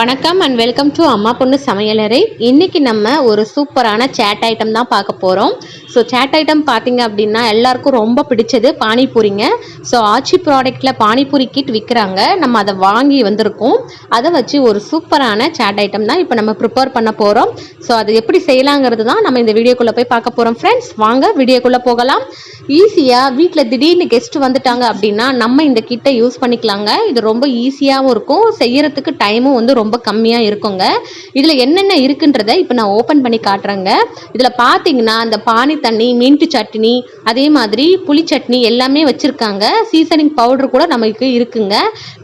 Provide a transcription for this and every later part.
வணக்கம் and welcome to அம்மா பொண்ணு சமையலறை. இன்றைக்கி நம்ம ஒரு சூப்பரான சேட் ஐட்டம் தான் பார்க்க போகிறோம். ஸோ சேட் ஐட்டம் பார்த்திங்க அப்படின்னா எல்லாருக்கும் ரொம்ப பிடிச்சது பானிபூரிங்க. ஸோ ஆச்சி ப்ராடக்டில் பானிபூரி கிட் விற்கிறாங்க. நம்ம அதை வாங்கி வந்திருக்கோம். அதை வச்சு ஒரு சூப்பரான சேட் ஐட்டம் தான் இப்போ நம்ம ப்ரிப்பேர் பண்ண போகிறோம். ஸோ அதை எப்படி செய்யலாங்கிறது தான் நம்ம இந்த வீடியோக்குள்ளே போய் பார்க்க போகிறோம். ஃப்ரெண்ட்ஸ், வாங்க வீடியோக்குள்ளே போகலாம். ஈஸியாக வீட்டில் திடீர்னு கெஸ்ட் வந்துட்டாங்க அப்படின்னா நம்ம இந்த கிட்டை யூஸ் பண்ணிக்கலாங்க. இது ரொம்ப ஈஸியாகவும் இருக்கும், செய்யறதுக்கு டைமும் வந்து ரொம்ப கம்மியாக இருக்குங்க. இதில் என்னென்ன இருக்குன்றதை இப்போ நான் ஓப்பன் பண்ணி காட்டுறேங்க. இதில் பார்த்தீங்கன்னா அந்த பானி தண்ணி, மின்ட் சட்னி, அதே மாதிரி புளி சட்னி எல்லாமே வச்சுருக்காங்க. சீசனிங் பவுடர் கூட நமக்கு இருக்குங்க.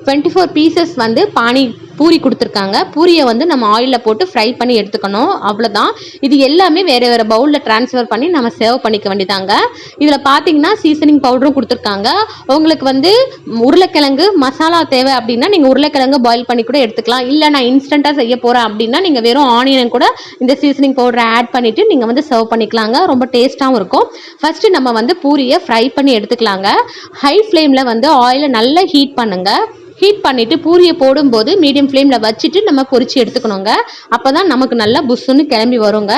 24 பீசஸ் வந்து பானி பூரி கொடுத்துருக்காங்க. பூரியை வந்து நம்ம ஆயிலில் போட்டு ஃப்ரை பண்ணி எடுத்துக்கணும், அவ்வளோதான். இது எல்லாமே வேறு வேறு பவுலில் ட்ரான்ஸ்ஃபர் பண்ணி நம்ம சேவ் பண்ணிக்க வேண்டியதாங்க. இதில் பார்த்தீங்கன்னா சீசனிங் பவுடரும் கொடுத்துருக்காங்க. உங்களுக்கு வந்து உருளைக்கிழங்கு மசாலா தேவை அப்படின்னா நீங்கள் உருளைக்கிழங்கு பாயில் பண்ணி கூட எடுத்துக்கலாம். இல்லை நான் இன்ஸ்டண்ட்டாக செய்ய போகிறேன் அப்படின்னா நீங்கள் வெறும் ஆனியன் கூட இந்த சீசனிங் பவுடரை ஆட் பண்ணிவிட்டு நீங்கள் வந்து சர்வ் பண்ணிக்கலாங்க. ரொம்ப டேஸ்ட்டாகவும் இருக்கும். ஃபஸ்ட்டு நம்ம வந்து பூரியை ஃப்ரை பண்ணி எடுத்துக்கலாங்க. ஹை ஃப்ளேமில் வந்து ஆயிலை நல்லா ஹீட் பண்ணுங்கள். ஹீட் பண்ணிவிட்டு பூரியை போடும்போது மீடியம் ஃப்ளேமில் வச்சுட்டு நம்ம பொரிச்சு எடுத்துக்கணுங்க. அப்போ தான் நமக்கு நல்லா புஷ்ஷுன்னு கிளம்பி வருங்க.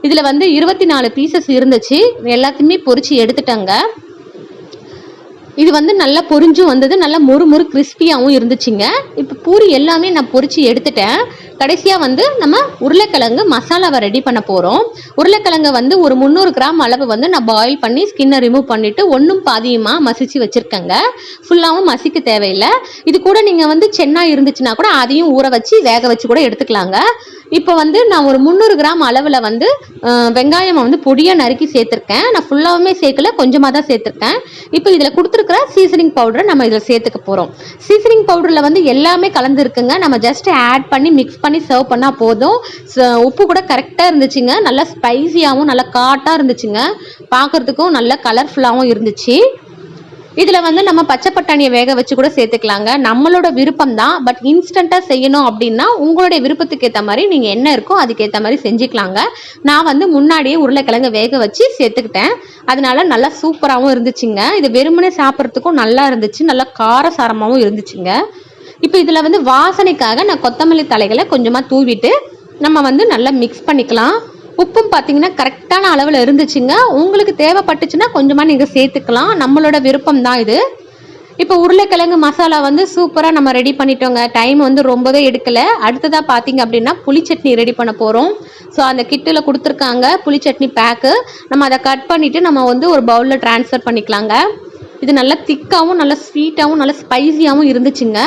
இதில் வந்து 24 பீசஸ் இருந்துச்சு. எல்லாத்தையுமே பொரிச்சு எடுத்துட்டேங்க. இது வந்து நல்லா பொரிஞ்சும் வந்தது, நல்லா மொறு கிறிஸ்பியாகவும் இருந்துச்சுங்க. இப்போ பூரி எல்லாமே நான் பொரிச்சு எடுத்துட்டேன். கடைசியாக வந்து நம்ம உருளைக்கிழங்கு மசாலாவை ரெடி பண்ண போகிறோம். உருளைக்கிழங்கை வந்து ஒரு 300 கிராம் அளவு வந்து நான் பாயில் பண்ணி ஸ்கின்னை ரிமூவ் பண்ணிவிட்டு ஒன்றும் பாதியமாக மசிச்சு வச்சுருக்கேங்க. ஃபுல்லாகவும் மசிக்க தேவையில்லை. இது கூட நீங்கள் வந்து சென்னா இருந்துச்சுன்னா கூட அதையும் ஊற வச்சு வேக வச்சு கூட எடுத்துக்கலாங்க. இப்போ வந்து நான் ஒரு 300 கிராம் அளவில் வந்து வெங்காயம் வந்து பொடியாக நறுக்கி சேர்த்துருக்கேன். நான் ஃபுல்லாகவுமே சேர்க்கல, கொஞ்சமாக தான் சேர்த்துருக்கேன். இப்போ இதில் கொடுத்துருக்குற சீசனிங் பவுடரை நம்ம இதில் சேர்த்துக்க போகிறோம். சீசனிங் பவுடரில் வந்து எல்லாமே கலந்து இருக்குங்க. நம்ம ஜஸ்ட் ஆட் பண்ணி மிக்ஸ் பண்ணி சர்வ் பண்ணால் போதும். உப்பு கூட கரெக்டாக இருந்துச்சுங்க. நல்லா ஸ்பைசியாகவும் நல்லா காட்டாக இருந்துச்சுங்க. பார்க்குறதுக்கும் நல்லா கலர்ஃபுல்லாகவும் இருந்துச்சு. இதில் வந்து நம்ம பச்சை பட்டாணியை வேக வச்சு கூட சேர்த்துக்கலாங்க. நம்மளோட விருப்பம் தான். பட் இன்ஸ்டண்ட்டாக செய்யணும் அப்படின்னா உங்களுடைய விருப்பத்துக்கு ஏற்ற மாதிரி நீங்கள் என்ன இருக்கோ அதுக்கேற்ற மாதிரி செஞ்சுக்கலாங்க. நான் வந்து முன்னாடியே உருளைக்கிழங்கு வேக வச்சு சேர்த்துக்கிட்டேன். அதனால நல்லா சூப்பராகவும் இருந்துச்சுங்க. இது வெறுமனே சாப்பிட்றதுக்கும் நல்லா இருந்துச்சு, நல்லா காரசாரமாகவும் இருந்துச்சுங்க. இப்போ இதில் வந்து வாசனைக்காக நான் கொத்தமல்லி தலைகளை கொஞ்சமாக தூவிட்டு நம்ம வந்து நல்லா மிக்ஸ் பண்ணிக்கலாம். உப்பும் பார்த்தீங்கன்னா கரெக்டான அளவில் இருந்துச்சுங்க. உங்களுக்கு தேவைப்பட்டுச்சுன்னா கொஞ்சமாக நீங்கள் சேர்த்துக்கலாம். நம்மளோட விருப்பம் தான் இது. இப்போ உருளைக்கிழங்கு மசாலா வந்து சூப்பராக நம்ம ரெடி பண்ணிட்டோங்க. டைம் வந்து ரொம்பவே எடுக்கலை. அடுத்ததாக பார்த்தீங்க அப்படின்னா புளி சட்னி ரெடி பண்ண போகிறோம். ஸோ அந்த கிட்டில் கொடுத்துருக்காங்க புளி சட்னி பேக்கு. நம்ம அதை கட் பண்ணிவிட்டு நம்ம வந்து ஒரு பவுலில் ட்ரான்ஸ்ஃபர் பண்ணிக்கலாங்க. இது நல்லா திக்காகவும் நல்லா ஸ்வீட்டாகவும் நல்லா ஸ்பைசியாகவும் இருந்துச்சுங்க.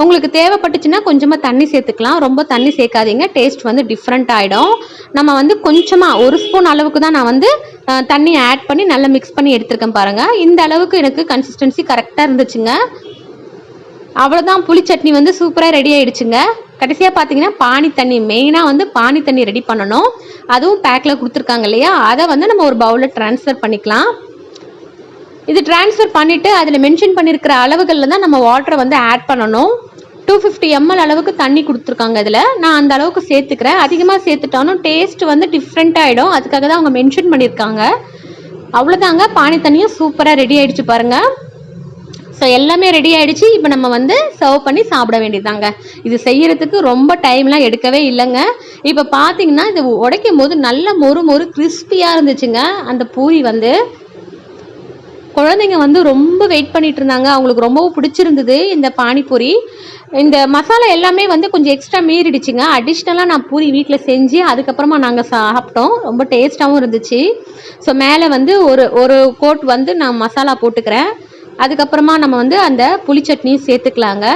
உங்களுக்கு தேவைப்பட்டுச்சுன்னா கொஞ்சமாக தண்ணி சேர்த்துக்கலாம். ரொம்ப தண்ணி சேர்க்காதீங்க, டேஸ்ட் வந்து டிஃப்ரெண்ட் ஆகிடும். நம்ம வந்து கொஞ்சமாக 1 ஸ்பூன் அளவுக்கு தான் நான் வந்து தண்ணி ஆட் பண்ணி நல்லா மிக்ஸ் பண்ணி எடுத்துருக்கேன் பாருங்கள். இந்த அளவுக்கு எனக்கு கன்சிஸ்டன்சி கரெக்டாக இருந்துச்சுங்க. அவ்வளோதான், புளி சட்னி வந்து சூப்பராக ரெடி ஆகிடுச்சுங்க. கடைசியாக பார்த்தீங்கன்னா பானி தண்ணி, மெயினாக வந்து பானி தண்ணி ரெடி பண்ணணும். அதுவும் பேக்கில் கொடுத்துருக்காங்க இல்லையா, அதை வந்து நம்ம ஒரு பவுலில் ட்ரான்ஸ்ஃபர் பண்ணிக்கலாம். இது ட்ரான்ஸ்ஃபர் பண்ணிவிட்டு அதில் மென்ஷன் பண்ணியிருக்கிற அளவுகளில் தான் நம்ம வாட்டரை வந்து ஆட் பண்ணணும். 250 ml அளவுக்கு தண்ணி கொடுத்துருக்காங்க. இதில் நான் அந்த அளவுக்கு சேர்த்துக்கிறேன். அதிகமாக சேர்த்துட்டாலும் டேஸ்ட் வந்து டிஃப்ரெண்ட் ஆகிடும். அதுக்காக தான் அவங்க மென்ஷன் பண்ணியிருக்காங்க. அவ்வளோதாங்க, பானி தண்ணியும் சூப்பராக ரெடி ஆகிடுச்சு பாருங்கள். ஸோ எல்லாமே ரெடி ஆகிடுச்சு. இப்போ நம்ம வந்து சர்வ் பண்ணி சாப்பிட வேண்டியதாங்க. இது செய்யறதுக்கு ரொம்ப டைம்லாம் எடுக்கவே இல்லைங்க. இப்போ பார்த்தீங்கன்னா இது உடைக்கும் போது நல்ல மொறு கிறிஸ்பியாக இருந்துச்சுங்க. அந்த பூரி வந்து குழந்தைங்க வந்து ரொம்ப வெயிட் பண்ணிட்டு இருந்தாங்க. அவங்களுக்கு ரொம்பவும் பிடிச்சிருந்தது இந்த பானிபூரி. இந்த மசாலா எல்லாமே வந்து கொஞ்சம் எக்ஸ்ட்ரா மீறிடுச்சுங்க. அடிஷ்னலாக நான் பூரி வீட்டில் செஞ்சு அதுக்கப்புறமா நாங்கள் சாப்பிட்டோம். ரொம்ப டேஸ்ட்டாகவும் இருந்துச்சு. ஸோ மேலே வந்து ஒரு கோட் வந்து நான் மசாலா போட்டுக்கிறேன். அதுக்கப்புறமா நம்ம வந்து அந்த புளி சட்னியும் சேர்த்துக்கலாங்க.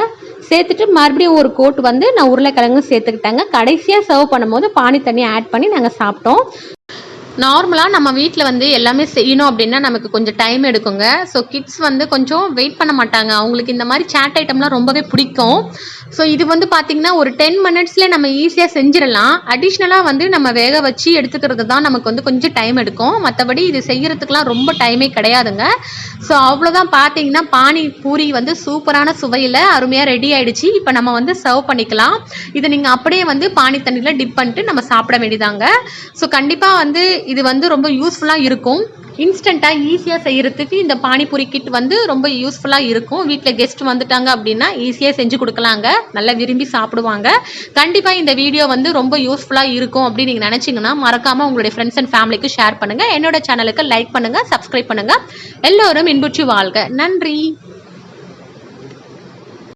சேர்த்துட்டு மறுபடியும் ஒரு கோட் வந்து நான் உருளைக்கிழங்கு சேர்த்துக்கிட்டேங்க. கடைசியாக சர்வ் பண்ணும்போது பானி தண்ணி ஆட் பண்ணி நாங்கள் சாப்பிட்டோம். நார்மலாக நம்ம வீட்டில் வந்து எல்லாமே செய்யணும் அப்படின்னா நமக்கு கொஞ்சம் டைம் எடுக்குங்க. ஸோ கிட்ஸ் வந்து கொஞ்சம் வெயிட் பண்ண மாட்டாங்க. அவங்களுக்கு இந்த மாதிரி சாட் ஐட்டம்லாம் ரொம்பவே பிடிக்கும். ஸோ இது வந்து பார்த்திங்கன்னா ஒரு 10 மினிட்ஸில் நம்ம ஈஸியாக செஞ்சிடலாம். அடிஷ்னலாக வந்து நம்ம வேக வச்சு எடுத்துக்கிறது தான் நமக்கு வந்து கொஞ்சம் டைம் எடுக்கும். மற்றபடி இது செய்கிறதுக்கெலாம் ரொம்ப டைமே கிடையாதுங்க. ஸோ அவ்வளோதான், பார்த்தீங்கன்னா பானி பூரி வந்து சூப்பரான சுவையில் அருமையாக ரெடி ஆகிடுச்சு. இப்போ நம்ம வந்து சர்வ் பண்ணிக்கலாம். இதை நீங்கள் அப்படியே வந்து பானி தண்ணியில் டிப் பண்ணிட்டு நம்ம சாப்பிட வேண்டியதாங்க. ஸோ கண்டிப்பாக வந்து இது வந்து ரொம்ப யூஸ்ஃபுல்லாக இருக்கும். இன்ஸ்டண்ட்டாக ஈஸியாக செய்கிறதுக்கு இந்த பானிபூரி கிட் வந்து ரொம்ப யூஸ்ஃபுல்லாக இருக்கும். வீட்டில் கெஸ்ட் வந்துட்டாங்க அப்படின்னா ஈஸியாக செஞ்சு கொடுக்கலாங்க, நல்லா விரும்பி சாப்பிடுவாங்க. கண்டிப்பாக இந்த வீடியோ வந்து ரொம்ப யூஸ்ஃபுல்லாக இருக்கும் அப்படின்னு நீங்கள் நினச்சிங்கன்னா மறக்காமல் உங்களுடைய ஃப்ரெண்ட்ஸ் அண்ட் ஃபேமிலிக்கு ஷேர் பண்ணுங்கள். என்னோட சேனலுக்கு லைக் பண்ணுங்கள், சப்ஸ்கிரைப் பண்ணுங்கள். எல்லோரும் இன்புற்று வாழ்க. நன்றி.